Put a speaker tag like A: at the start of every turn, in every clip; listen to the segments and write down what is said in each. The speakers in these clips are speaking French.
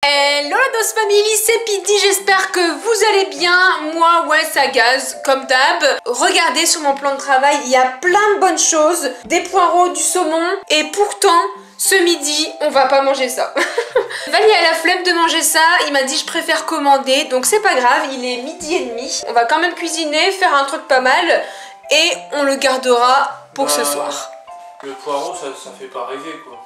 A: Hello la Dose Family, c'est Pidi, j'espère que vous allez bien. Moi, ouais, ça gaze, comme d'hab. Regardez sur mon plan de travail, il y a plein de bonnes choses. Des poireaux, du saumon. Et pourtant, ce midi, on va pas manger ça. Vali a la flemme de manger ça, il m'a dit je préfère commander. Donc c'est pas grave, il est 12h30. On va quand même cuisiner, faire un truc pas mal. Et on le gardera pour ce soir.
B: Le poireau, ça fait pas rêver quoi.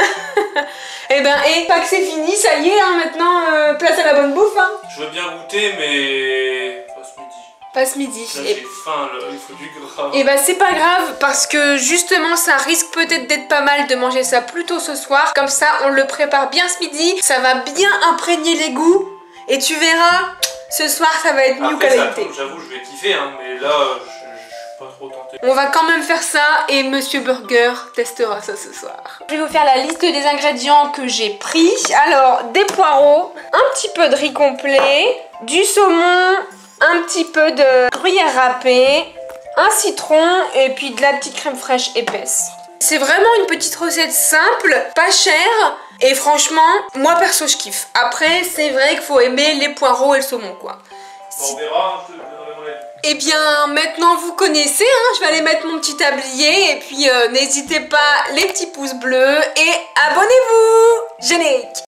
A: Eh ben, et pas que c'est fini, ça y est, hein, maintenant, place à la bonne bouffe. Hein.
B: Je veux bien goûter, mais pas ce midi.
A: Pas ce midi.
B: Là, j'ai faim, là, il faut du gras.
A: Et bah c'est pas grave, parce que justement, ça risque peut-être d'être pas mal de manger ça plus tôt ce soir. Comme ça, on le prépare bien ce midi, ça va bien imprégner les goûts. Et tu verras, ce soir, ça va être new qualité.
B: J'avoue, je vais kiffer, hein, mais là, je suis pas trop tenté.
A: On va quand même faire ça et Monsieur Burger testera ça ce soir. Je vais vous faire la liste des ingrédients que j'ai pris. Alors, des poireaux, un petit peu de riz complet, du saumon, un petit peu de gruyère râpée, un citron et puis de la petite crème fraîche épaisse. C'est vraiment une petite recette simple, pas chère et franchement, moi perso je kiffe. Après, c'est vrai qu'il faut aimer les poireaux et le saumon quoi.
B: Bon, on verra, je te donnerai mon avis.
A: Eh bien, maintenant vous connaissez, hein, je vais aller mettre mon petit tablier et puis n'hésitez pas les petits pouces bleus et abonnez-vous. Générique.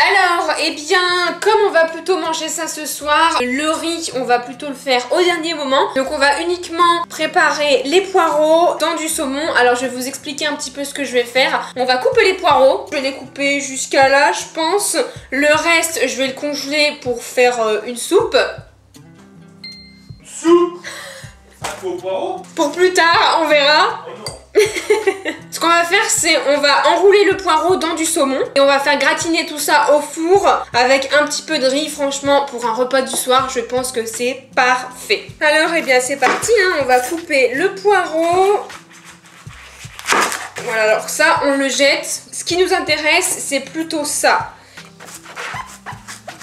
A: Alors, eh bien, comme on va plutôt manger ça ce soir, le riz, on va plutôt le faire au dernier moment. Donc on va uniquement préparer les poireaux dans du saumon. Alors je vais vous expliquer un petit peu ce que je vais faire. On va couper les poireaux. Je vais les couper jusqu'à là, je pense. Le reste, je vais le congeler pour faire une soupe.
B: Soupe? Un faux poireau?
A: Pour plus tard, on verra.
B: Oh non.
A: Ce qu'on va faire, c'est on va enrouler le poireau dans du saumon et on va faire gratiner tout ça au four avec un petit peu de riz. Franchement, pour un repas du soir, je pense que c'est parfait. Alors, eh bien, c'est parti, hein. On va couper le poireau. Voilà, alors ça, on le jette. Ce qui nous intéresse, c'est plutôt ça.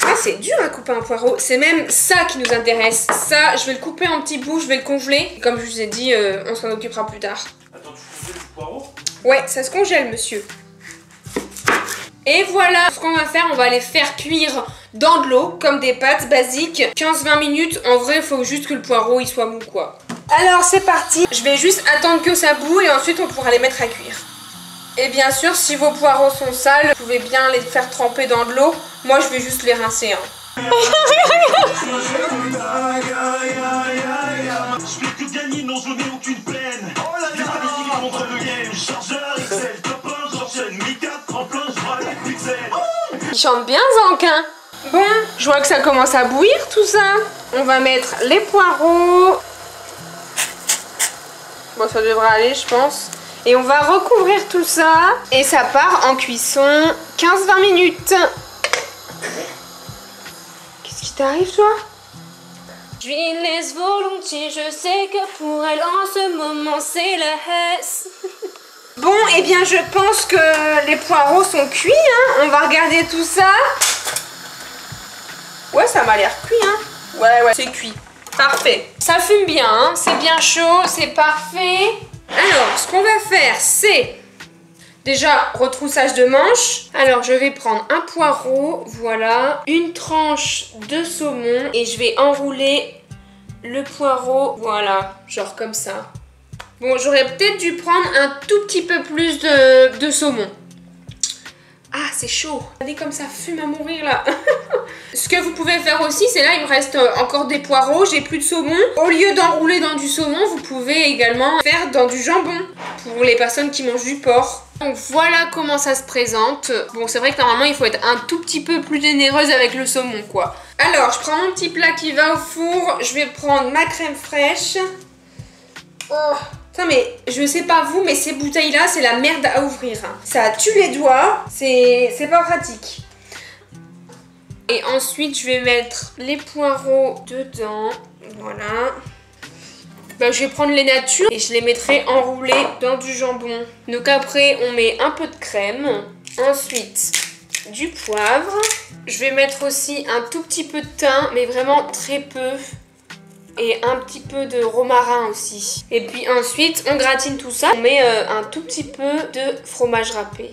A: Ah, c'est dur à couper un poireau. C'est même ça qui nous intéresse. Ça, je vais le couper en petits bouts, je vais le congeler. Et comme je vous ai dit, on s'en occupera plus tard.
B: Attends, tu fais du poireau?
A: Ouais, ça se congèle, monsieur. Et voilà, ce qu'on va faire, on va les faire cuire dans de l'eau, comme des pâtes basiques. 15-20 minutes, en vrai, il faut juste que le poireau, il soit mou, quoi. Alors, c'est parti. Je vais juste attendre que ça boue et ensuite, on pourra les mettre à cuire. Et bien sûr, si vos poireaux sont sales, vous pouvez bien les faire tremper dans de l'eau. Moi, je vais juste les rincer, hein.
C: Je vais tout gagner, non je n'ai aucune peine. Des statistiques contre le game. Chargeur XL, top 1, j'enchaîne. Mi-4, tremplin, je vois les pixels.
A: Il chante bien, Zank, hein. Bon, je vois que ça commence à bouillir tout ça. On va mettre les poireaux. Bon, ça devrait aller, je pense. Et on va recouvrir tout ça. Et ça part en cuisson 15-20 minutes. Qu'est-ce qui t'arrive, toi? Je lui laisse volontiers, je sais que pour elle en ce moment c'est la hesse. Bon, eh bien je pense que les poireaux sont cuits, hein. On va regarder tout ça. Ouais, ça m'a l'air cuit, hein. Ouais, c'est cuit. Parfait. Ça fume bien, hein. C'est bien chaud, c'est parfait. Alors, ce qu'on va faire, c'est déjà retroussage de manches. Alors, je vais prendre un poireau, voilà, une tranche de saumon et je vais enrouler le poireau, voilà, genre comme ça. Bon, j'aurais peut-être dû prendre un tout petit peu plus de saumon. Ah, c'est chaud. Regardez comme ça fume à mourir là. Ce que vous pouvez faire aussi, c'est là, il me reste encore des poireaux, j'ai plus de saumon. Au lieu d'enrouler dans du saumon, vous pouvez également faire dans du jambon pour les personnes qui mangent du porc. Donc voilà comment ça se présente. Bon, c'est vrai que normalement, il faut être un tout petit peu plus généreuse avec le saumon, quoi. Alors, je prends mon petit plat qui va au four. Je vais prendre ma crème fraîche. Oh, putain, mais je sais pas vous, mais ces bouteilles-là, c'est la merde à ouvrir. Hein. Ça tue les doigts, c'est pas pratique. Et ensuite, je vais mettre les poireaux dedans. Voilà. Ben, je vais prendre les natures et je les mettrai enroulés dans du jambon. Donc après, on met un peu de crème. Ensuite, du poivre. Je vais mettre aussi un tout petit peu de thym, mais vraiment très peu. et un petit peu de romarin aussi. Et puis ensuite, on gratine tout ça. On met un tout petit peu de fromage râpé.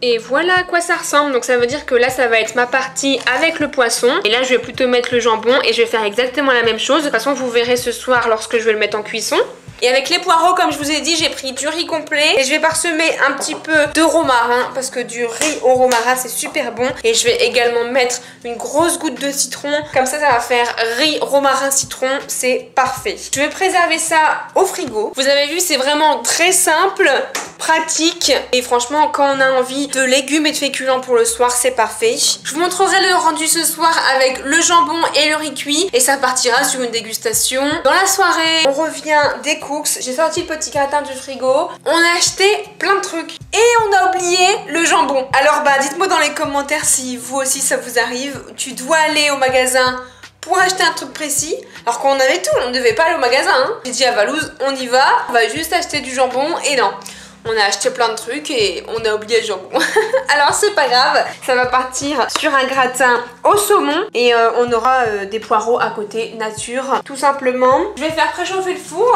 A: Et voilà à quoi ça ressemble. Donc ça veut dire que là ça va être ma partie avec le poisson. Et là je vais plutôt mettre le jambon et je vais faire exactement la même chose. De toute façon vous verrez ce soir lorsque je vais le mettre en cuisson. Et avec les poireaux, comme je vous ai dit, j'ai pris du riz complet. Et je vais parsemer un petit peu de romarin. Parce que du riz au romarin, c'est super bon. Et je vais également mettre une grosse goutte de citron. Comme ça va faire riz, romarin, citron. C'est parfait. Je vais préserver ça au frigo. Vous avez vu, c'est vraiment très simple, pratique. Et franchement, quand on a envie de légumes et de féculents pour le soir, c'est parfait. Je vous montrerai le rendu ce soir avec le jambon et le riz cuit. Et ça partira sur une dégustation. Dans la soirée, on revient des courses. J'ai sorti le petit gratin du frigo. On a acheté plein de trucs. Et on a oublié le jambon. Alors bah dites-moi dans les commentaires si vous aussi ça vous arrive. Tu dois aller au magasin pour acheter un truc précis. Alors qu'on avait tout, on ne devait pas aller au magasin. Hein. J'ai dit à Valouz, on y va. On va juste acheter du jambon. Et non. On a acheté plein de trucs et on a oublié le jambon. Alors c'est pas grave, ça va partir sur un gratin au saumon. Et on aura des poireaux à côté, nature, tout simplement. Je vais faire préchauffer le four.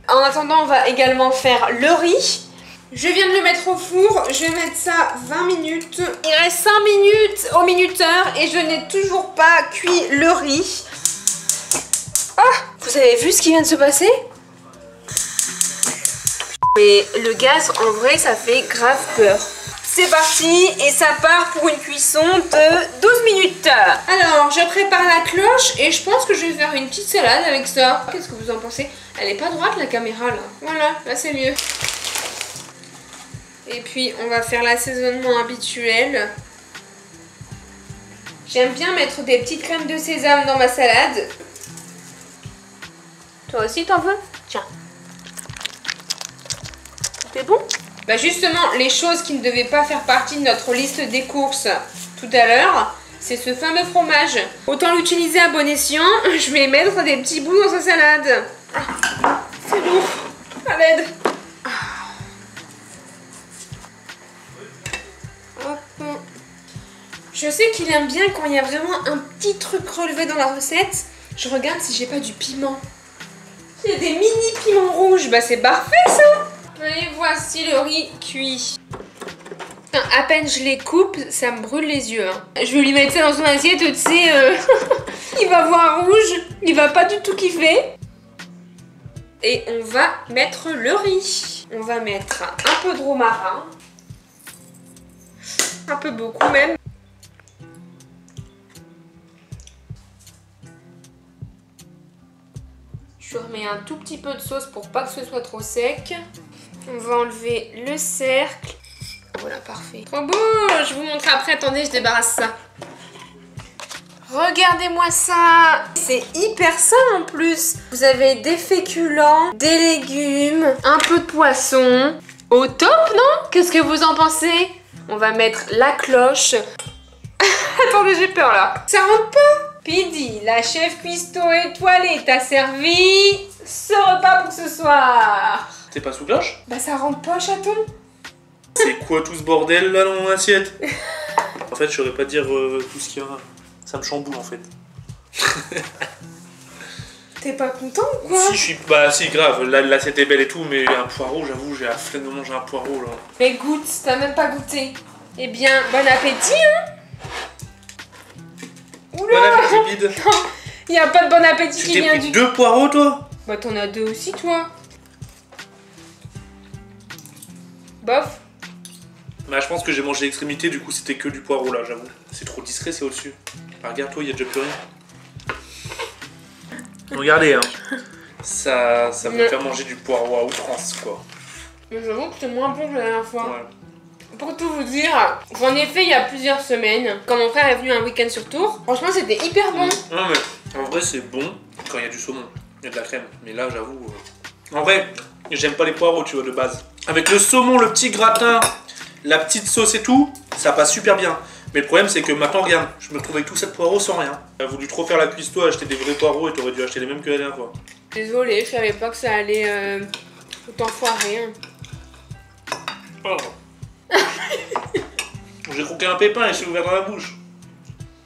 A: En attendant, on va également faire le riz. Je viens de le mettre au four, je vais mettre ça 20 minutes. Il reste 5 minutes au minuteur et je n'ai toujours pas cuit le riz. Ah, vous avez vu ce qui vient de se passer? Mais le gaz, en vrai, ça fait grave peur. C'est parti et ça part pour une cuisson de 12 minutes. Alors, je prépare la cloche et je pense que je vais faire une petite salade avec ça. Qu'est-ce que vous en pensez? Elle est pas droite la caméra là. Voilà, là c'est mieux. Et puis, on va faire l'assaisonnement habituel. J'aime bien mettre des petites crèmes de sésame dans ma salade. Toi aussi, t'en veux? Tiens. C'est bon? Bah justement, les choses qui ne devaient pas faire partie de notre liste des courses tout à l'heure, c'est ce fameux fromage. Autant l'utiliser à bon escient, je vais mettre des petits bouts dans sa salade. Ah, c'est lourd, à l'aide. Hop. Je sais qu'il aime bien quand il y a vraiment un petit truc relevé dans la recette. Je regarde si j'ai pas du piment. Il y a des mini piments rouges, bah c'est parfait ça. Et voici le riz cuit. À peine je les coupe, ça me brûle les yeux. Hein. Je vais lui mettre ça dans son assiette, tu sais, il va voir rouge, il va pas du tout kiffer. Et on va mettre le riz. On va mettre un peu de romarin. Un peu beaucoup même. Je remets un tout petit peu de sauce pour pas que ce soit trop sec. On va enlever le cercle. Voilà, parfait. Trop beau! Je vous montre après. Attendez, je débarrasse ça. Regardez-moi ça! C'est hyper sain en plus. Vous avez des féculents, des légumes, un peu de poisson. Au top, non? Qu'est-ce que vous en pensez? On va mettre la cloche. Attendez, j'ai peur là. Ça rentre pas? Pidi, la chef cuistot étoilée t'a servi ce repas pour ce soir.
B: T'es pas sous cloche?
A: Bah ça rentre pas, chaton.
B: C'est quoi tout ce bordel là dans mon assiette? En fait, je saurais pas dire tout ce qu'il y a. Ça me chamboule en fait.
A: T'es pas content ou quoi?
B: Si, je suis. Bah, si, grave. L'assiette est belle et tout, mais un poireau, j'avoue, j'ai la flemme de manger un poireau là.
A: Mais goûte, t'as même pas goûté. Eh bien, bon appétit, hein? Oula!
B: Bon appétit, bide.
A: Non, y a pas de bon appétit qui
B: Tu t'es
A: vient
B: pris
A: du...
B: 2 poireaux, toi?
A: Bah t'en as 2 aussi, toi. Bof.
B: Bah, je pense que j'ai mangé l'extrémité, du coup, c'était que du poireau là, j'avoue. C'est trop discret, c'est au-dessus. Bah, regarde-toi, il y a déjà plus rien. Regardez, hein. Ça me fait manger du poireau à outrance, quoi.
A: Mais j'avoue que c'est moins bon que la dernière fois.
B: Ouais.
A: Pour tout vous dire, j'en ai fait il y a plusieurs semaines, quand mon frère est venu un week-end sur Tours. Franchement, c'était hyper bon.
B: Non, mais en vrai, c'est bon quand il y a du saumon, il y a de la crème. Mais là, j'avoue. En vrai, j'aime pas les poireaux, tu vois, de base. Avec le saumon, le petit gratin, la petite sauce et tout, ça passe super bien. Mais le problème, c'est que maintenant, regarde, je me retrouve avec tout cette poireau sans rien. T'as voulu trop faire la cuistot, acheter des vrais poireaux et t'aurais dû acheter les mêmes que la dernière fois.
A: Désolée, je savais pas que ça allait autant foirer.
B: Oh. J'ai croqué un pépin et c'est ouvert dans la bouche.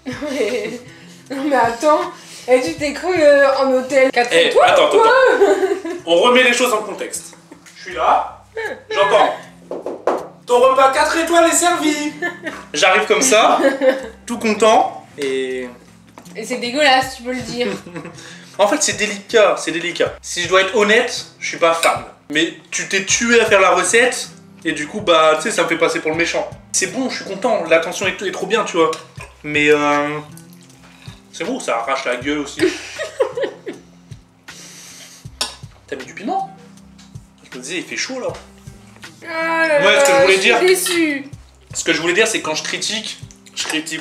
A: Non mais attends, Et tu t'es cru en hôtel 4
B: Eh,
A: étoiles
B: attends,
A: ou quoi?
B: On remet les choses en contexte. Je suis là, j'entends. Ton repas 4 étoiles est servi. J'arrive comme ça, tout content, et
A: c'est dégueulasse, tu peux le dire.
B: en fait c'est délicat, c'est délicat. Si je dois être honnête, je suis pas fan. Mais tu t'es tué à faire la recette, et du coup, bah, tu sais, ça me fait passer pour le méchant. C'est bon, je suis content, l'attention est trop bien, tu vois. Mais c'est bon, ça arrache la gueule aussi. T'as mis du piment? Je me disais, il fait chaud là.
A: Ah là
B: Ouais, ce que je voulais dire.
A: suis déçue.
B: Ce que je voulais dire, c'est que quand je critique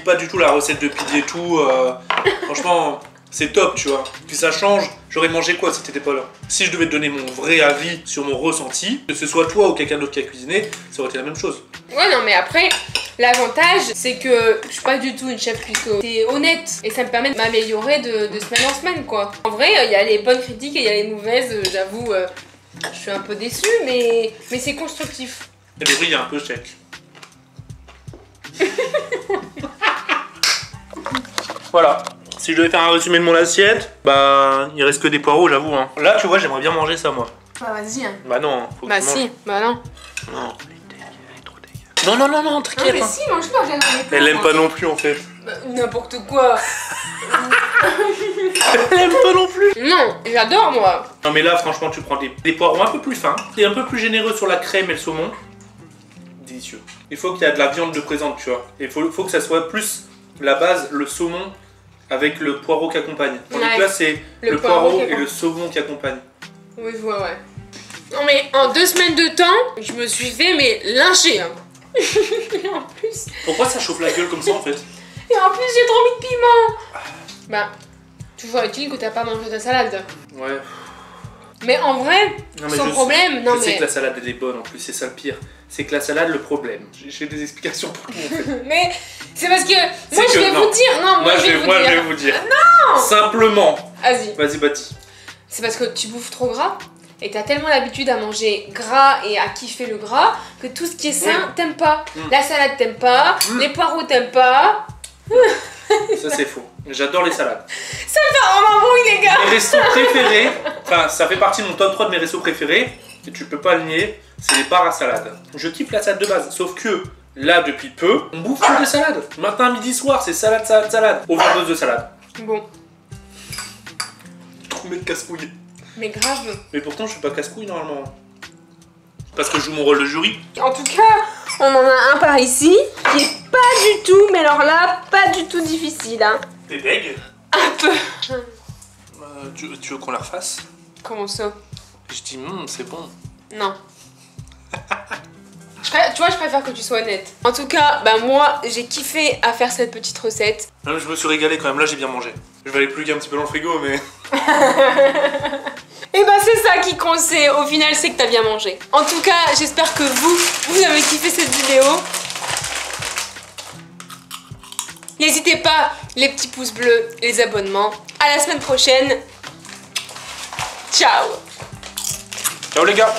B: pas du tout la recette de Pidi et tout. Franchement, c'est top, tu vois. Puis ça change. J'aurais mangé quoi si t'étais pas là? Si je devais te donner mon vrai avis sur mon ressenti, que ce soit toi ou quelqu'un d'autre qui a cuisiné, ça aurait été la même chose.
A: Ouais, non, mais après, l'avantage, c'est que je suis pas du tout une chef cuistot. T'es honnête et ça me permet de m'améliorer de semaine en semaine, quoi. En vrai, il y a les bonnes critiques et il y a les mauvaises. J'avoue, je suis un peu déçue, mais c'est constructif.
B: Et le riz, il y a un peu sec. Voilà. Si je devais faire un résumé de mon assiette, bah, il reste que des poireaux, j'avoue. Hein. Là, tu vois, j'aimerais bien manger ça, moi.
A: Bah, vas-y, hein.
B: Bah non, faut que
A: Bah,
B: tu
A: si,
B: manges.
A: bah non.
B: Non, elle est trop dégueu. Non, non, non, non,
A: Non,
B: t'inquiète.
A: mais
B: hein.
A: si, mange-le, regarde les plats.
B: Elle l'aime pas non plus, en fait.
A: Bah, n'importe quoi.
B: Elle l'aime pas non plus.
A: Non, j'adore, moi.
B: Non, mais là, franchement, tu prends des poireaux un peu plus fins. T'es un peu plus généreux sur la crème et le saumon. Délicieux. Il faut qu'il y ait de la viande de présente, tu vois. Il faut que ça soit plus la base, le saumon avec le poireau qui accompagne. Tandis que là, c'est le poireau et le saumon qui accompagnent.
A: Oui, je vois, ouais. Non, mais en 2 semaines de temps, je me suis fait, mais lyncher, hein. Et en plus...
B: Pourquoi ça chauffe la gueule comme ça, en fait?
A: Et en plus, j'ai trop mis de piment. Bah, toujours est-il que t'as pas mangé ta salade.
B: Ouais.
A: Mais en vrai,
B: Non, mais
A: sans
B: je
A: problème, non
B: je sais
A: mais...
B: que la salade elle est bonne en plus, c'est ça le pire. C'est que la salade, le problème. J'ai des explications pour tout en fait.
A: Mais c'est parce que moi
B: que
A: je vais
B: non.
A: vous dire, non, moi je vais vous dire.
B: Non. Simplement.
A: Vas-y.
B: Vas-y, Bati.
A: C'est parce que tu bouffes trop gras et t'as tellement l'habitude à manger gras et à kiffer le gras que tout ce qui est sain, t'aimes pas. La salade t'aimes pas, les poireaux t'aimes pas.
B: Ça c'est faux. J'adore les salades.
A: Ça me fait vraiment bruit les gars.
B: Mes restos préférés, enfin ça fait partie de mon top 3 de mes restos préférés, et tu peux pas le nier, c'est les bars à salade. Je kiffe la salade de base, sauf que là depuis peu, on bouffe que des salades. Matin, midi, soir, c'est salade, salade, salade. Overdose de salade.
A: Bon,
B: Trop mec casse-couille.
A: mais grave.
B: Mais pourtant je suis pas casse-couille normalement. Parce que je joue mon rôle de jury.
A: En tout cas, on en a un par ici qui est pas du tout, mais alors là, pas du tout difficile, hein.
B: T'es deg?
A: Un peu.
B: Tu veux qu'on la refasse?
A: Comment ça?
B: Je dis c'est bon.
A: Non. Tu vois, je préfère que tu sois honnête. En tout cas, bah moi, j'ai kiffé à faire cette petite recette.
B: Non, mais je me suis régalé quand même, là j'ai bien mangé. Je vais aller plus qu'un petit peu dans le frigo, mais...
A: Et bah c'est ça qui compte, au final c'est que t'as bien mangé. En tout cas, j'espère que vous avez kiffé cette vidéo. N'hésitez pas, les petits pouces bleus, les abonnements. À la semaine prochaine. Ciao.
B: Ciao les gars.